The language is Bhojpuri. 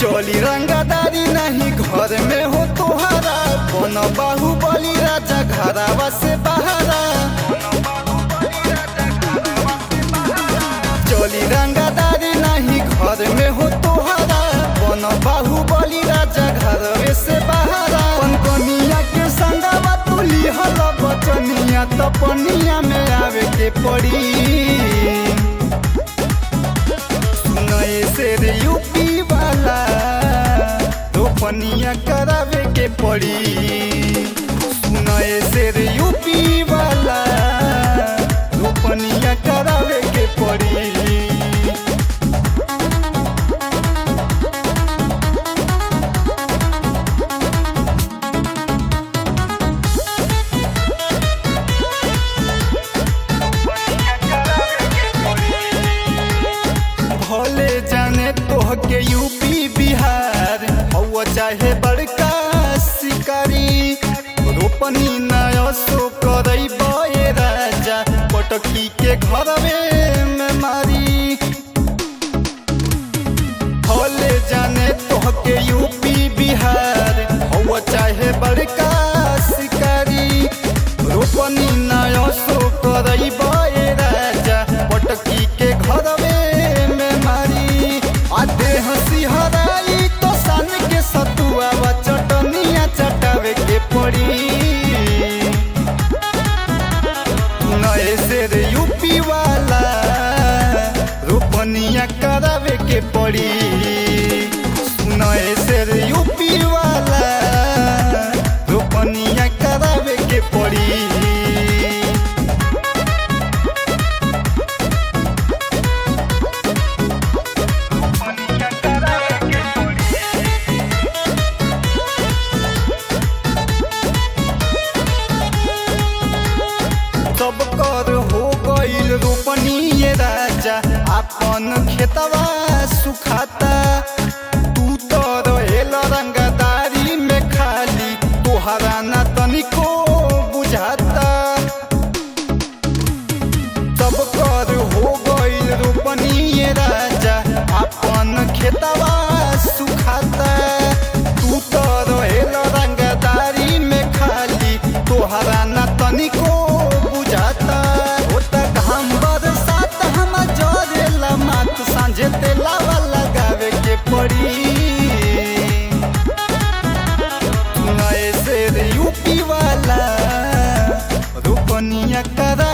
चोली रंगदारी नहीं घर में हो तुहरा, कौन बाहुबली राजा घरावा से बहारा। चोली रंगदारी नहीं घर में हो तुहरा, कौन बाहुबली राजा घरवे से बहारा। कनिया के संगवा तुली हल बचनिया, तपनिया में आवे के पड़ी। सुनए से रे यूपी वाला रोपनिया करावे के पड़ी। सुनए से रे यूपी वाला रोपनिया करावे के पड़ी। भले जाने तोह के यूपी बिहार हवा चाहे बड़का शिकारी, रोपनी नया सो करई बे राजा पटकी के घरवे में मारी। भले जाने तोह के यूपी बिहार हवा चाहे बड़का शिकारी, रोपनी नया सो करई बे राजा पटकी के घरवे हंसी हराई तो सन के सतुआ व चटनिया चटावे के पड़ी। नए से रे यूपी वाला रोपनिया करावे के पड़ी। नए से रे यूपी वाला रोपनिया करावे के पड़ी। सब कर हो गईल रोपनी ये राजा, अपन खेतवा सुखाता। तू तो रहेल रंगदारी में खाली, तोहरा ना तनिको बुझाता। सब कर हो गईल रोपनी ये राजा, अपन खेतवा सुखाता। तू तो रहेल रंगदारी में खाली, तोहरा ना तनिको सांझे तेलावा लगावे के पड़ी। नए से यूपी वाला रोपनिया करा